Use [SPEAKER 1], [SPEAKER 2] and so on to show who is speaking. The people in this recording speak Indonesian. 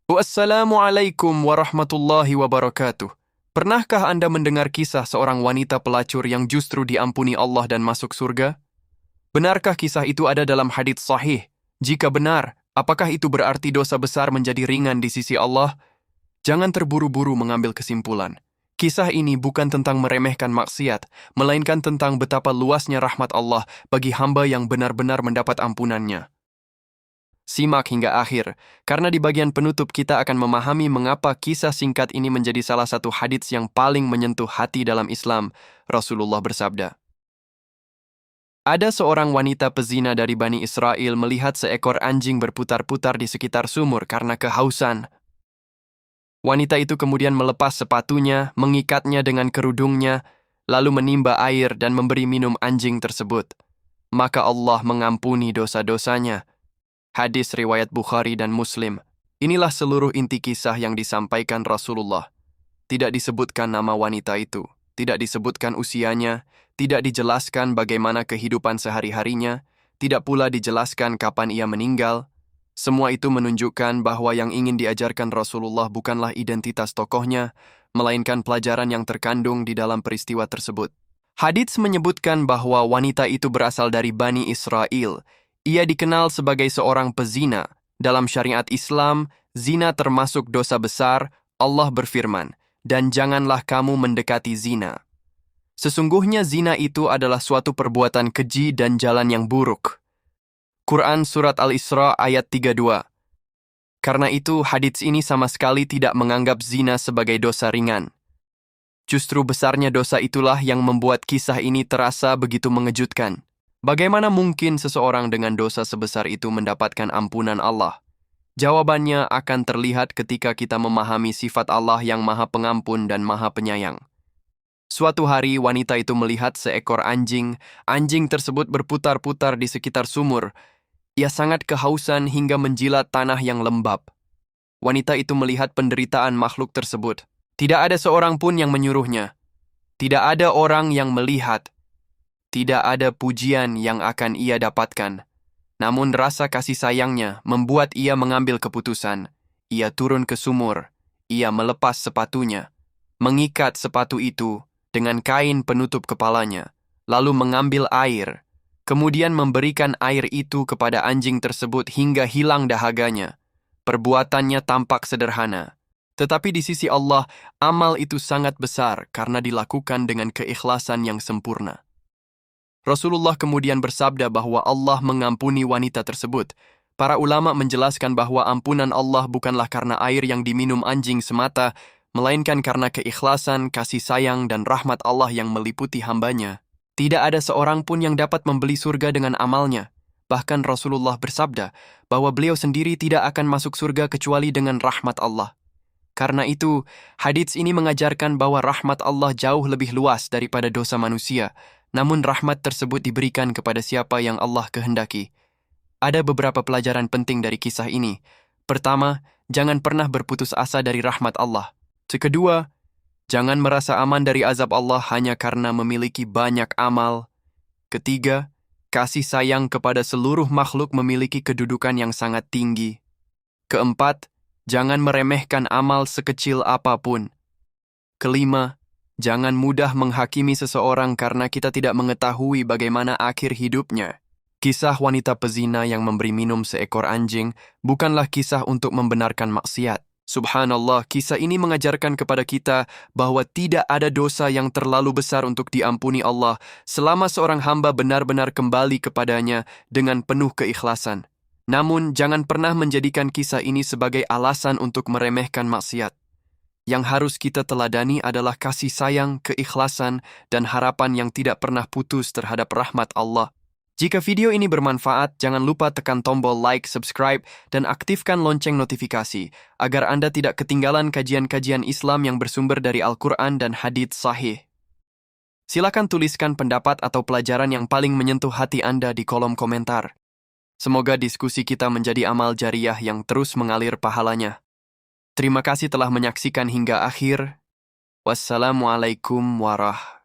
[SPEAKER 1] Wassalamualaikum warahmatullahi wabarakatuh. Pernahkah Anda mendengar kisah seorang wanita pelacur yang justru diampuni Allah dan masuk surga? Benarkah kisah itu ada dalam hadits sahih? Jika benar, apakah itu berarti dosa besar menjadi ringan di sisi Allah? Jangan terburu-buru mengambil kesimpulan. Kisah ini bukan tentang meremehkan maksiat, melainkan tentang betapa luasnya rahmat Allah bagi hamba yang benar-benar mendapat ampunannya. Simak hingga akhir, karena di bagian penutup kita akan memahami mengapa kisah singkat ini menjadi salah satu hadits yang paling menyentuh hati dalam Islam. Rasulullah bersabda, ada seorang wanita pezina dari Bani Israel melihat seekor anjing berputar-putar di sekitar sumur karena kehausan. Wanita itu kemudian melepas sepatunya, mengikatnya dengan kerudungnya, lalu menimba air dan memberi minum anjing tersebut. Maka Allah mengampuni dosa-dosanya. Hadis riwayat Bukhari dan Muslim. Inilah seluruh inti kisah yang disampaikan Rasulullah. Tidak disebutkan nama wanita itu, tidak disebutkan usianya, tidak dijelaskan bagaimana kehidupan sehari-harinya, tidak pula dijelaskan kapan ia meninggal. Semua itu menunjukkan bahwa yang ingin diajarkan Rasulullah bukanlah identitas tokohnya, melainkan pelajaran yang terkandung di dalam peristiwa tersebut. Hadits menyebutkan bahwa wanita itu berasal dari Bani Israel. Ia dikenal sebagai seorang pezina. Dalam syariat Islam, zina termasuk dosa besar. Allah berfirman, dan janganlah kamu mendekati zina. Sesungguhnya zina itu adalah suatu perbuatan keji dan jalan yang buruk. Quran Surat Al-Isra ayat 32. Karena itu, hadits ini sama sekali tidak menganggap zina sebagai dosa ringan. Justru besarnya dosa itulah yang membuat kisah ini terasa begitu mengejutkan. Bagaimana mungkin seseorang dengan dosa sebesar itu mendapatkan ampunan Allah? Jawabannya akan terlihat ketika kita memahami sifat Allah yang Maha Pengampun dan Maha Penyayang. Suatu hari wanita itu melihat seekor anjing. Anjing tersebut berputar-putar di sekitar sumur. Ia sangat kehausan hingga menjilat tanah yang lembab. Wanita itu melihat penderitaan makhluk tersebut. Tidak ada seorang pun yang menyuruhnya. Tidak ada orang yang melihat. Tidak ada pujian yang akan ia dapatkan. Namun rasa kasih sayangnya membuat ia mengambil keputusan. Ia turun ke sumur. Ia melepas sepatunya. Mengikat sepatu itu dengan kain penutup kepalanya. Lalu mengambil air. Kemudian memberikan air itu kepada anjing tersebut hingga hilang dahaganya. Perbuatannya tampak sederhana. Tetapi di sisi Allah, amal itu sangat besar karena dilakukan dengan keikhlasan yang sempurna. Rasulullah kemudian bersabda bahwa Allah mengampuni wanita tersebut. Para ulama menjelaskan bahwa ampunan Allah bukanlah karena air yang diminum anjing semata, melainkan karena keikhlasan, kasih sayang, dan rahmat Allah yang meliputi hambanya. Tidak ada seorang pun yang dapat membeli surga dengan amalnya. Bahkan Rasulullah bersabda bahwa beliau sendiri tidak akan masuk surga kecuali dengan rahmat Allah. Karena itu, hadits ini mengajarkan bahwa rahmat Allah jauh lebih luas daripada dosa manusia. Namun rahmat tersebut diberikan kepada siapa yang Allah kehendaki. Ada beberapa pelajaran penting dari kisah ini. Pertama, jangan pernah berputus asa dari rahmat Allah. Kedua, jangan merasa aman dari azab Allah hanya karena memiliki banyak amal. Ketiga, kasih sayang kepada seluruh makhluk memiliki kedudukan yang sangat tinggi. Keempat, jangan meremehkan amal sekecil apapun. Kelima, jangan mudah menghakimi seseorang karena kita tidak mengetahui bagaimana akhir hidupnya. Kisah wanita pezina yang memberi minum seekor anjing bukanlah kisah untuk membenarkan maksiat. Subhanallah, kisah ini mengajarkan kepada kita bahwa tidak ada dosa yang terlalu besar untuk diampuni Allah selama seorang hamba benar-benar kembali kepadanya dengan penuh keikhlasan. Namun, jangan pernah menjadikan kisah ini sebagai alasan untuk meremehkan maksiat. Yang harus kita teladani adalah kasih sayang, keikhlasan, dan harapan yang tidak pernah putus terhadap rahmat Allah. Jika video ini bermanfaat, jangan lupa tekan tombol like, subscribe, dan aktifkan lonceng notifikasi agar Anda tidak ketinggalan kajian-kajian Islam yang bersumber dari Al-Quran dan hadits sahih. Silakan tuliskan pendapat atau pelajaran yang paling menyentuh hati Anda di kolom komentar. Semoga diskusi kita menjadi amal jariah yang terus mengalir pahalanya. Terima kasih telah menyaksikan hingga akhir. Wassalamualaikum warahmatullahi wabarakatuh.